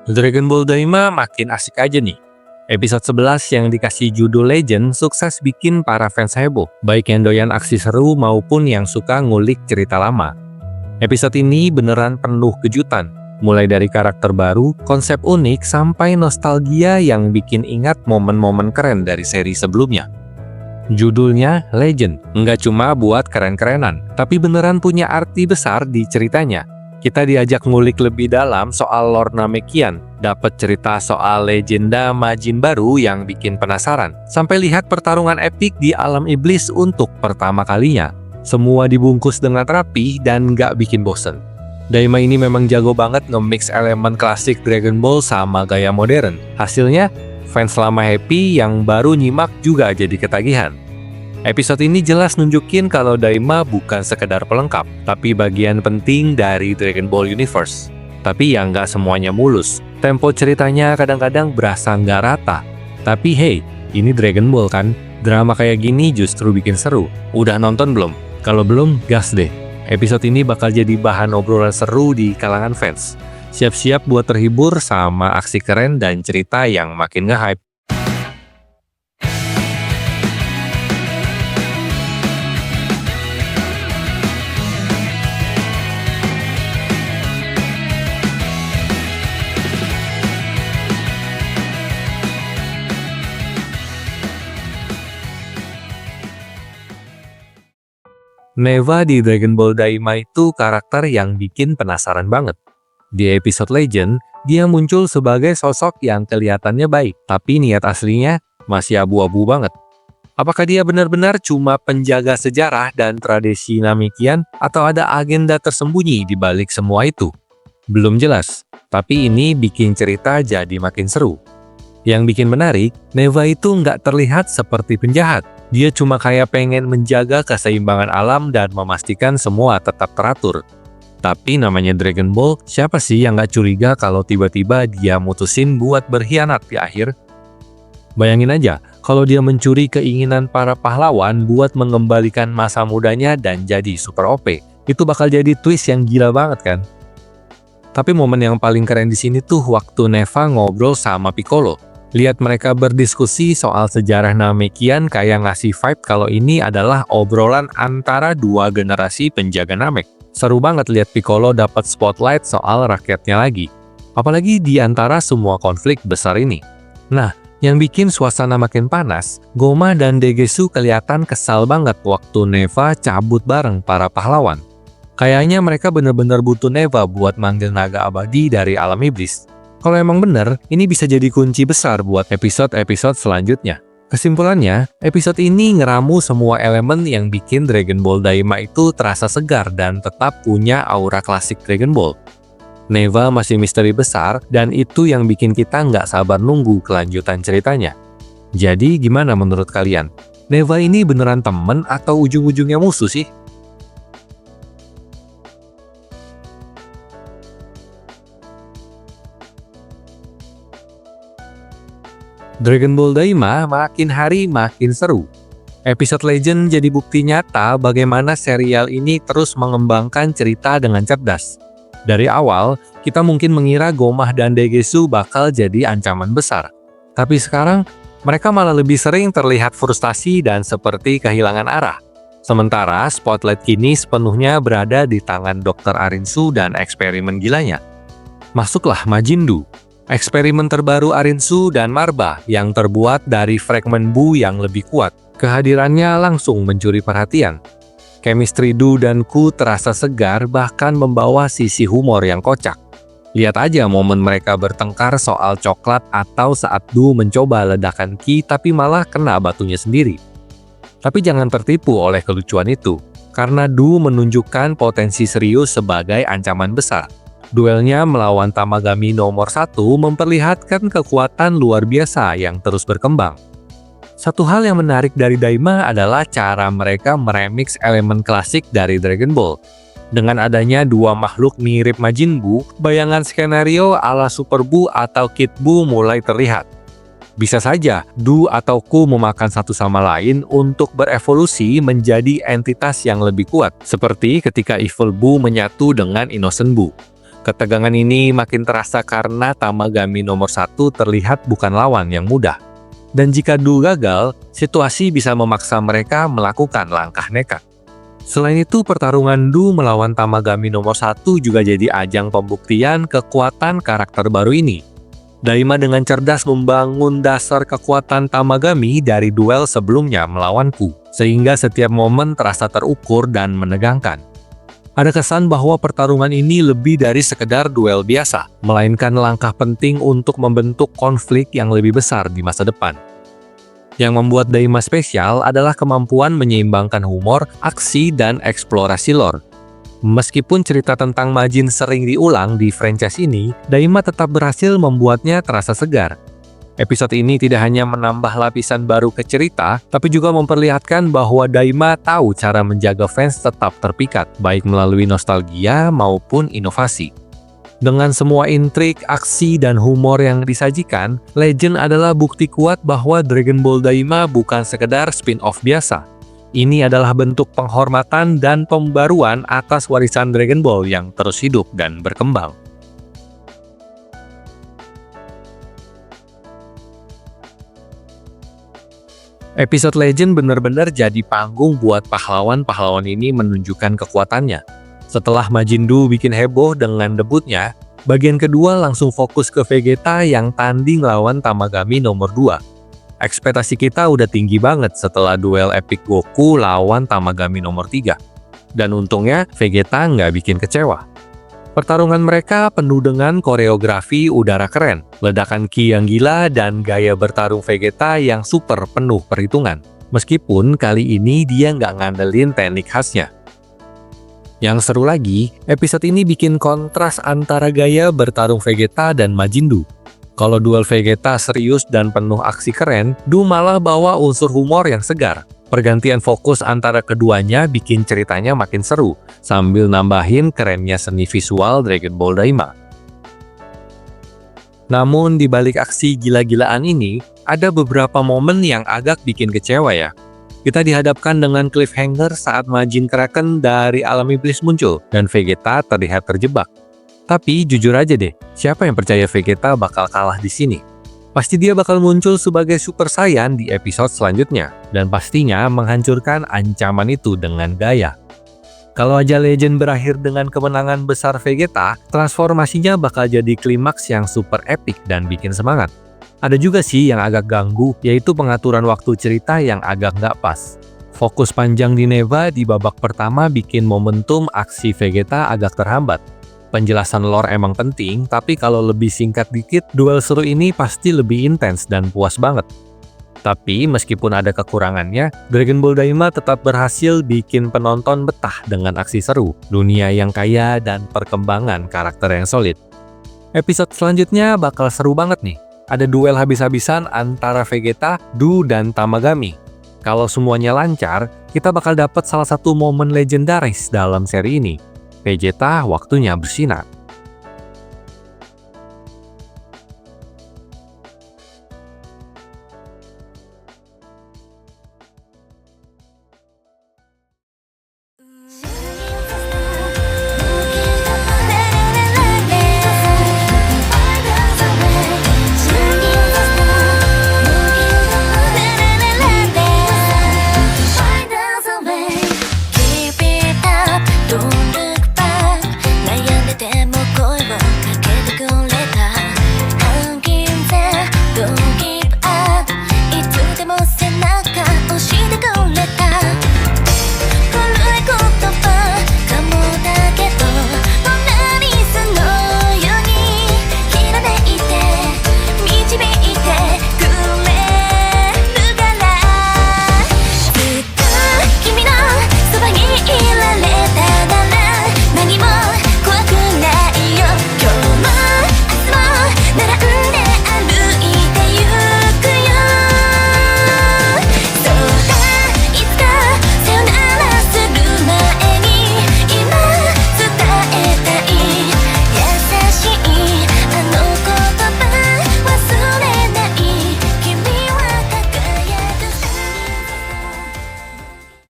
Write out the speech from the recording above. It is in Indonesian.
Dragon Ball Daima makin asik aja nih. Episode 11 yang dikasih judul Legend sukses bikin para fans heboh, baik yang doyan aksi seru maupun yang suka ngulik cerita lama. Episode ini beneran penuh kejutan, mulai dari karakter baru, konsep unik, sampai nostalgia yang bikin ingat momen-momen keren dari seri sebelumnya. Judulnya Legend, nggak cuma buat keren-kerenan, tapi beneran punya arti besar di ceritanya. Kita diajak ngulik lebih dalam soal lore Namekian, dapat cerita soal legenda Majin baru yang bikin penasaran, sampai lihat pertarungan epik di alam iblis untuk pertama kalinya. Semua dibungkus dengan rapi dan nggak bikin bosen. Daima ini memang jago banget nge-mix elemen klasik Dragon Ball sama gaya modern. Hasilnya, fans lama happy, yang baru nyimak juga jadi ketagihan. Episode ini jelas nunjukin kalau Daima bukan sekedar pelengkap, tapi bagian penting dari Dragon Ball Universe. Tapi ya nggak semuanya mulus. Tempo ceritanya kadang-kadang berasa nggak rata. Tapi hey, ini Dragon Ball kan? Drama kayak gini justru bikin seru. Udah nonton belum? Kalau belum, gas deh. Episode ini bakal jadi bahan obrolan seru di kalangan fans. Siap-siap buat terhibur sama aksi keren dan cerita yang makin nge-hype. Neva di Dragon Ball Daima itu karakter yang bikin penasaran banget. Di episode Legend, dia muncul sebagai sosok yang kelihatannya baik, tapi niat aslinya masih abu-abu banget. Apakah dia benar-benar cuma penjaga sejarah dan tradisi Namekian, atau ada agenda tersembunyi di balik semua itu? Belum jelas, tapi ini bikin cerita jadi makin seru. Yang bikin menarik, Neva itu nggak terlihat seperti penjahat. Dia cuma kayak pengen menjaga keseimbangan alam dan memastikan semua tetap teratur. Tapi namanya Dragon Ball, siapa sih yang nggak curiga kalau tiba-tiba dia mutusin buat berkhianat di akhir? Bayangin aja, kalau dia mencuri keinginan para pahlawan buat mengembalikan masa mudanya dan jadi super OP. Itu bakal jadi twist yang gila banget kan? Tapi momen yang paling keren di sini tuh waktu Neva ngobrol sama Piccolo. Lihat mereka berdiskusi soal sejarah Namekian kayak ngasih vibe kalau ini adalah obrolan antara dua generasi penjaga Namek. Seru banget lihat Piccolo dapat spotlight soal rakyatnya lagi. Apalagi di antara semua konflik besar ini. Nah, yang bikin suasana makin panas, Goma dan Degesu kelihatan kesal banget waktu Neva cabut bareng para pahlawan. Kayaknya mereka bener-bener butuh Neva buat manggil naga abadi dari alam iblis. Kalau emang bener, ini bisa jadi kunci besar buat episode-episode selanjutnya. Kesimpulannya, episode ini ngeramu semua elemen yang bikin Dragon Ball Daima itu terasa segar dan tetap punya aura klasik Dragon Ball. Neva masih misteri besar, dan itu yang bikin kita nggak sabar nunggu kelanjutan ceritanya. Jadi gimana menurut kalian? Neva ini beneran temen atau ujung-ujungnya musuh sih? Dragon Ball Daima makin hari makin seru. Episode Legend jadi bukti nyata bagaimana serial ini terus mengembangkan cerita dengan cerdas. Dari awal, kita mungkin mengira Gomah dan Degesu bakal jadi ancaman besar. Tapi sekarang, mereka malah lebih sering terlihat frustasi dan seperti kehilangan arah. Sementara spotlight kini sepenuhnya berada di tangan Dr. Arinsu dan eksperimen gilanya. Masuklah Majindu. Eksperimen terbaru Arinsu dan Marba yang terbuat dari fragmen Bu yang lebih kuat. Kehadirannya langsung mencuri perhatian. Chemistry Du dan Ku terasa segar, bahkan membawa sisi humor yang kocak. Lihat aja momen mereka bertengkar soal coklat atau saat Du mencoba ledakan Ki tapi malah kena batunya sendiri. Tapi jangan tertipu oleh kelucuan itu, karena Du menunjukkan potensi serius sebagai ancaman besar. Duelnya melawan Tamagami nomor 1 memperlihatkan kekuatan luar biasa yang terus berkembang. Satu hal yang menarik dari Daima adalah cara mereka meremix elemen klasik dari Dragon Ball. Dengan adanya dua makhluk mirip Majin Buu, bayangan skenario ala Super Buu atau Kid Buu mulai terlihat. Bisa saja Du atau Ku memakan satu sama lain untuk berevolusi menjadi entitas yang lebih kuat, seperti ketika Evil Buu menyatu dengan Innocent Buu. Ketegangan ini makin terasa karena Tamagami nomor 1 terlihat bukan lawan yang mudah. Dan jika Du gagal, situasi bisa memaksa mereka melakukan langkah nekat. Selain itu, pertarungan Du melawan Tamagami nomor 1 juga jadi ajang pembuktian kekuatan karakter baru ini. Daima dengan cerdas membangun dasar kekuatan Tamagami dari duel sebelumnya melawan Ku, sehingga setiap momen terasa terukur dan menegangkan. Ada kesan bahwa pertarungan ini lebih dari sekedar duel biasa, melainkan langkah penting untuk membentuk konflik yang lebih besar di masa depan. Yang membuat Daima spesial adalah kemampuan menyeimbangkan humor, aksi, dan eksplorasi lore. Meskipun cerita tentang Majin sering diulang di franchise ini, Daima tetap berhasil membuatnya terasa segar. Episode ini tidak hanya menambah lapisan baru ke cerita, tapi juga memperlihatkan bahwa Daima tahu cara menjaga fans tetap terpikat, baik melalui nostalgia maupun inovasi. Dengan semua intrik, aksi, dan humor yang disajikan, Legend adalah bukti kuat bahwa Dragon Ball Daima bukan sekedar spin-off biasa. Ini adalah bentuk penghormatan dan pembaruan atas warisan Dragon Ball yang terus hidup dan berkembang. Episode Legend benar-benar jadi panggung buat pahlawan-pahlawan ini menunjukkan kekuatannya. Setelah Majin Buu bikin heboh dengan debutnya, bagian kedua langsung fokus ke Vegeta yang tanding lawan Tamagami nomor 2. Ekspektasi kita udah tinggi banget setelah duel epic Goku lawan Tamagami nomor 3. Dan untungnya Vegeta nggak bikin kecewa. Pertarungan mereka penuh dengan koreografi udara keren, ledakan ki yang gila, dan gaya bertarung Vegeta yang super penuh perhitungan. Meskipun kali ini dia nggak ngandelin teknik khasnya. Yang seru lagi, episode ini bikin kontras antara gaya bertarung Vegeta dan Majin Buu. Kalau duel Vegeta serius dan penuh aksi keren, Buu malah bawa unsur humor yang segar. Pergantian fokus antara keduanya bikin ceritanya makin seru, sambil nambahin kerennya seni visual Dragon Ball Daima. Namun di balik aksi gila-gilaan ini, ada beberapa momen yang agak bikin kecewa ya. Kita dihadapkan dengan cliffhanger saat Majin Kraken dari alam iblis muncul, dan Vegeta terlihat terjebak. Tapi jujur aja deh, siapa yang percaya Vegeta bakal kalah di sini? Pasti dia bakal muncul sebagai Super Saiyan di episode selanjutnya, dan pastinya menghancurkan ancaman itu dengan gaya. Kalau aja Legend berakhir dengan kemenangan besar Vegeta, transformasinya bakal jadi klimaks yang super epic dan bikin semangat. Ada juga sih yang agak ganggu, yaitu pengaturan waktu cerita yang agak nggak pas. Fokus panjang di Neva di babak pertama bikin momentum aksi Vegeta agak terhambat. Penjelasan lore emang penting, tapi kalau lebih singkat dikit, duel seru ini pasti lebih intens dan puas banget. Tapi meskipun ada kekurangannya, Dragon Ball Daima tetap berhasil bikin penonton betah dengan aksi seru, dunia yang kaya, dan perkembangan karakter yang solid. Episode selanjutnya bakal seru banget nih. Ada duel habis-habisan antara Vegeta, Buu, dan Tamagami. Kalau semuanya lancar, kita bakal dapat salah satu momen legendaris dalam seri ini. Vegeta waktunya bersinar.